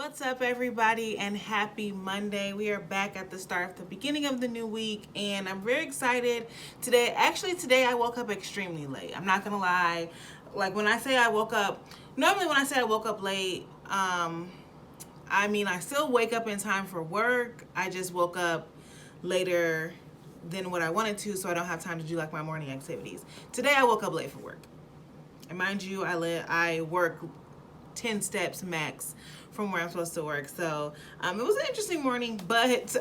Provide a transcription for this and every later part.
What's up, everybody, and happy Monday. We are back at the start of the beginning of the new week, and I'm very excited today. Actually, today I woke up extremely late. I'm not gonna lie. Like, when I say I woke up, normally when I say I woke up late, I mean I still wake up in time for work. I just woke up later than what I wanted to, so I don't have time to do like my morning activities. Today I woke up late for work. And mind you, I work 10 steps max from where I'm supposed to work. So it was an interesting morning, but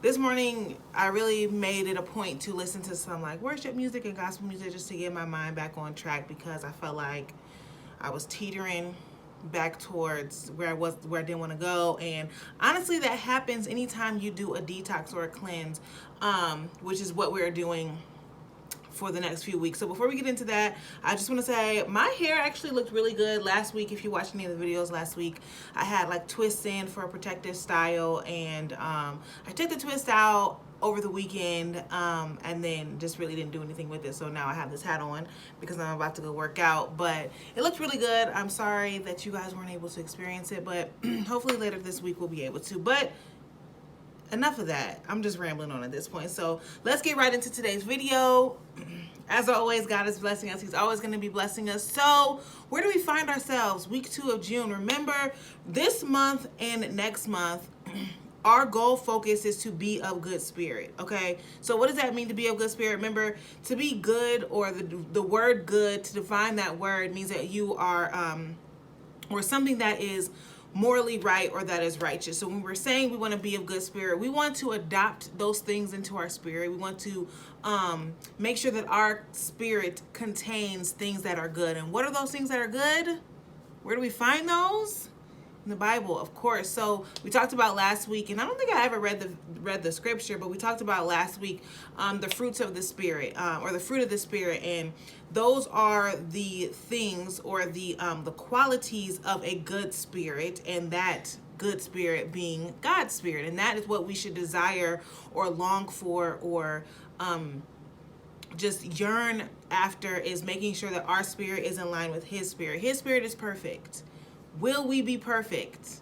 this morning, I really made it a point to listen to some like worship music and gospel music just to get my mind back on track, because I felt like I was teetering back towards where I didn't want to go. And honestly, that happens anytime you do a detox or a cleanse, which is what we're doing for the next few weeks. So before we get into that, I just want to say my hair actually looked really good last week. If you watched any of the videos last week, I had like twists in for a protective style, and I took the twist out over the weekend, and then just really didn't do anything with it. So now I have this hat on because I'm about to go work out, but it looked really good. I'm sorry that you guys weren't able to experience it, but hopefully later this week we'll be able to. But enough of that. I'm just rambling on at this point. So let's get right into today's video. As always, God is blessing us. He's always going to be blessing us. So where do we find ourselves? Week 2 of June. Remember, this month and next month, our goal focus is to be of good spirit. Okay. So what does that mean, to be of good spirit? Remember, to be good, or the word good, to define that word, means that you are, or something that is morally right or that is righteous. So when we're saying we want to be of good spirit, we want to adopt those things into our spirit. We want to make sure that our spirit contains things that are good. And what are those things that are good? Where do we find those? In the Bible, of course. So we talked about last week, and I don't think I ever read the scripture, but we talked about last week the fruits of the spirit, or the fruit of the spirit, and those are the things, or the qualities of a good spirit, and that good spirit being God's spirit, and that is what we should desire or long for, or just yearn after, is making sure that our spirit is in line with His spirit. His spirit is perfect. Will we be perfect?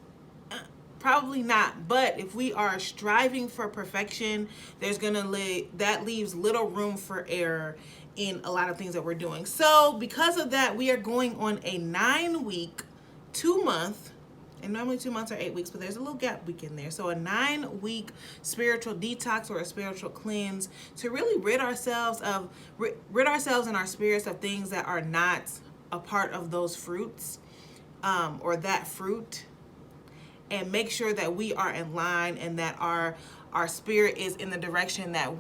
Probably not. But if we are striving for perfection, that leaves little room for error in a lot of things that we're doing. So because of that, we are going on a 9-week, 2-month, and normally 2 months are 8 weeks, but there's a little gap week in there. So a 9-week spiritual detox, or a spiritual cleanse, to really rid ourselves and our spirits of things that are not a part of those fruits, or that fruit, and make sure that we are in line, and that our spirit is in the direction that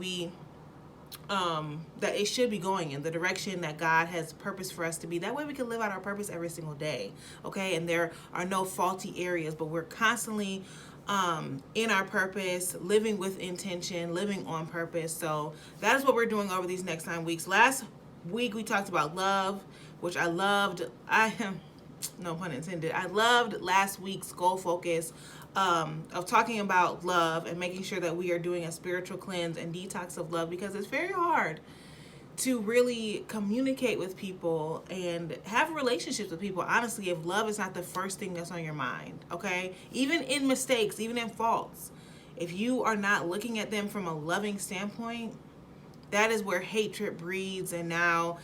that it should be going in, the direction that God has purpose for us to be. That way we can live out our purpose every single day, okay? And there are no faulty areas, but we're constantly in our purpose, living with intention, living on purpose. So that is what we're doing over these next 9 weeks. Last week we talked about love, which I loved. No pun intended. I loved last week's goal focus of talking about love and making sure that we are doing a spiritual cleanse and detox of love, because it's very hard to really communicate with people and have relationships with people, honestly, if love is not the first thing that's on your mind, okay? Even in mistakes, even in faults, if you are not looking at them from a loving standpoint, that is where hatred breeds. And now,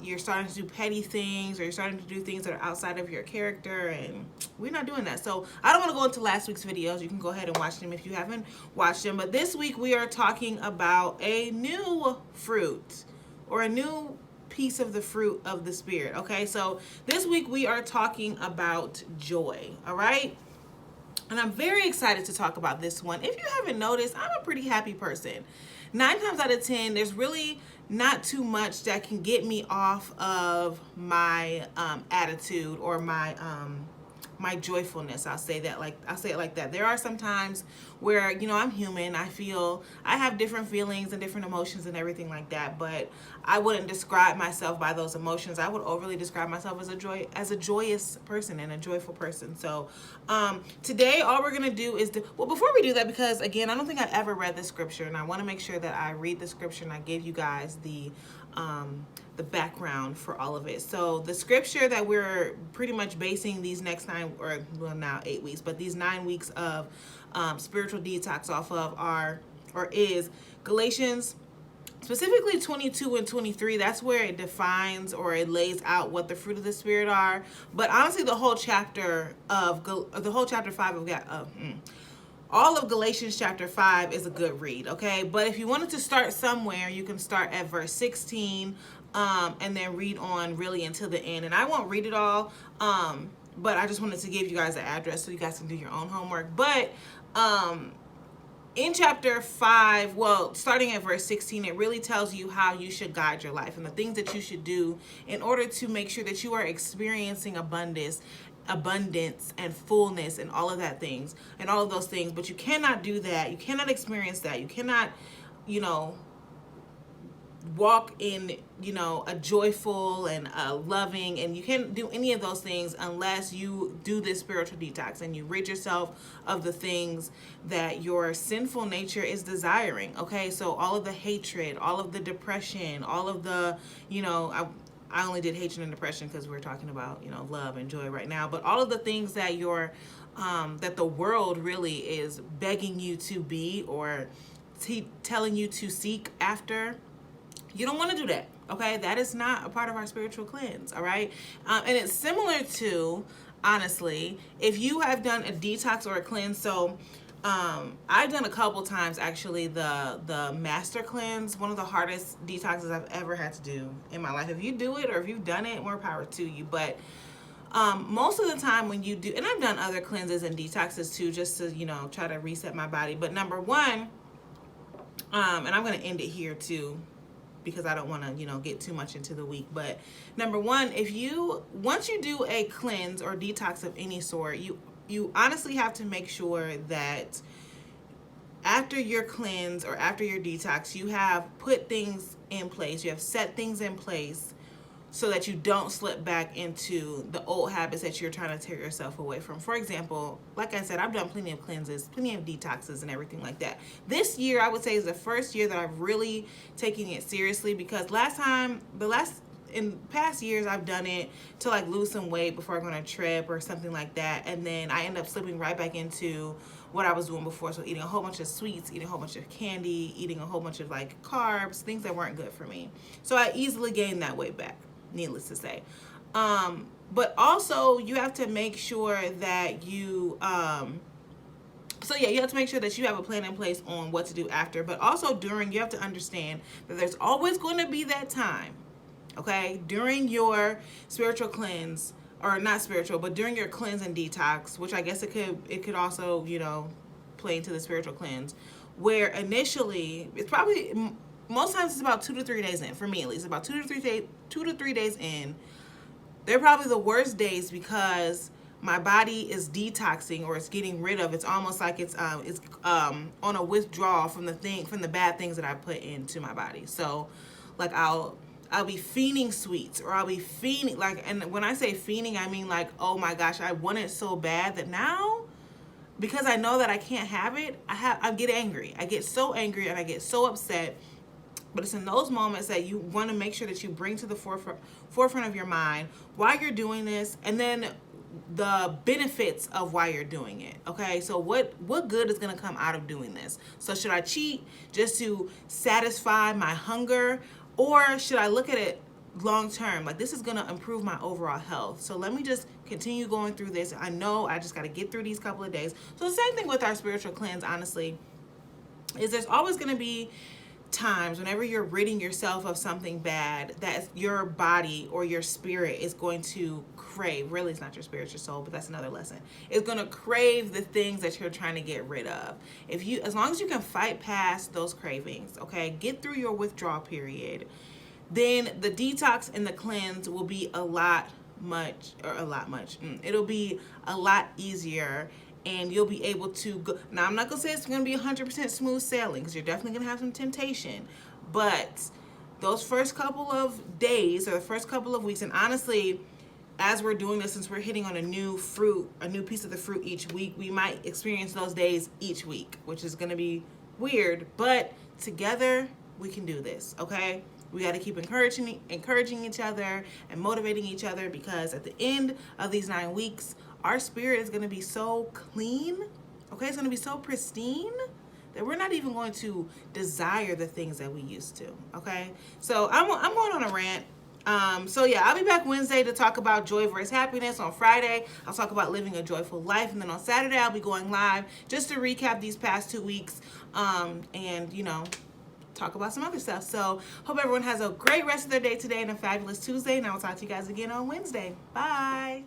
you're starting to do petty things, or you're starting to do things that are outside of your character, and we're not doing that. So I don't want to go into last week's videos. You can go ahead and watch them if you haven't watched them. But this week we are talking about a new fruit, or a new piece of the fruit of the spirit. Okay, so this week we are talking about joy. All right. And I'm very excited to talk about this one. If you haven't noticed, I'm a pretty happy person. 9 times out of 10, there's really not too much that can get me off of my attitude, or my joyfulness. I'll say it like that. There are some times where, I'm human. I have different feelings and different emotions and everything like that, but I wouldn't describe myself by those emotions. I would overly describe myself as a joyous person and a joyful person. So today all we're gonna do is before we do that, because again, I don't think I ever read the scripture, and I want to make sure that I read the scripture and I give you guys the the background for all of it. So the scripture that we're pretty much basing these next 9, or well, now 8 weeks, but these 9 weeks of spiritual detox off of is Galatians, specifically 22 and 23. That's where it defines, or it lays out what the fruit of the spirit are. But honestly, the whole chapter 5 of all of Galatians chapter 5 is a good read, okay? But if you wanted to start somewhere, you can start at verse 16 and then read on really until the end. And I won't read it all, but I just wanted to give you guys the address so you guys can do your own homework. But in chapter 5, well, starting at verse 16, it really tells you how you should guide your life and the things that you should do in order to make sure that you are experiencing abundance and fullness and all of those things. But you cannot do that. You cannot experience that. You cannot, walk in, a joyful and loving, and you can't do any of those things unless you do this spiritual detox and you rid yourself of the things that your sinful nature is desiring. Okay, so all of the hatred, all of the depression, all of the, I only did hatred and depression because we're talking about, love and joy right now, but all of the things that that the world really is begging you to be, or telling you to seek after. You don't want to do that, okay? That is not a part of our spiritual cleanse, all right? And it's similar to, honestly, if you have done a detox or a cleanse. So I've done a couple times, actually, the master cleanse, one of the hardest detoxes I've ever had to do in my life. If you do it, or if you've done it, more power to you. But most of the time when you do, and I've done other cleanses and detoxes too, just to, try to reset my body. But number one, and I'm going to end it here too, because I don't want to, get too much into the week. But number one, once you do a cleanse or detox of any sort, you honestly have to make sure that after your cleanse or after your detox, you have put things in place, you have set things in place so that you don't slip back into the old habits that you're trying to tear yourself away from. For example, like I said, I've done plenty of cleanses, plenty of detoxes and everything like that. This year, I would say, is the first year that I've really taken it seriously, because in past years, I've done it to like lose some weight before I go on a trip or something like that. And then I end up slipping right back into what I was doing before. So eating a whole bunch of sweets, eating a whole bunch of candy, eating a whole bunch of like carbs, things that weren't good for me. So I easily gained that weight back, needless to say. But also you have to make sure that you have to make sure that you have a plan in place on what to do after. But also during, you have to understand that there's always going to be that time, okay, during your spiritual cleanse, or not spiritual, but during your cleanse and detox, which I guess it could also, play into the spiritual cleanse, where initially it's probably, most times it's about 2 to 3 days in, for me at least, about 2 to 3 days in. They're probably the worst days because my body is detoxing, or it's getting rid of. It's almost like it's on a withdrawal from the bad things that I put into my body. So like I'll be fiending sweets, or I'll be fiending, like, and when I say fiending, I mean like, oh my gosh, I want it so bad that now, because I know that I can't have it, I get angry. I get so angry and I get so upset. But it's in those moments that you want to make sure that you bring to the forefront of your mind why you're doing this, and then the benefits of why you're doing it. Okay, so what good is going to come out of doing this? So should I cheat just to satisfy my hunger, or should I look at it long term, like this is going to improve my overall health? So let me just continue going through this. I know I just got to get through these couple of days. So the same thing with our spiritual cleanse, honestly, is there's always going to be times whenever you're ridding yourself of something bad that your body or your spirit is going to crave. Really, it's not your spirit, it's your soul, but that's another lesson. It's going to crave the things that you're trying to get rid of. As long as you can fight past those cravings, okay, get through your withdrawal period, then the detox and the cleanse will be it'll be a lot easier. And you'll be able to go. Now, I'm not going to say it's going to be 100% smooth sailing, because you're definitely going to have some temptation. But those first couple of days, or the first couple of weeks, and honestly, as we're doing this, since we're hitting on a new piece of the fruit each week, we might experience those days each week, which is going to be weird. But together, we can do this, okay? We got to keep encouraging each other and motivating each other, because at the end of these 9 weeks, our spirit is going to be so clean, okay? It's going to be so pristine that we're not even going to desire the things that we used to, okay? So I'm going on a rant. So yeah, I'll be back Wednesday to talk about joy versus happiness. On Friday, I'll talk about living a joyful life. And then on Saturday, I'll be going live just to recap these past 2 weeks, and, you know, talk about some other stuff. So hope everyone has a great rest of their day today and a fabulous Tuesday. And I will talk to you guys again on Wednesday. Bye.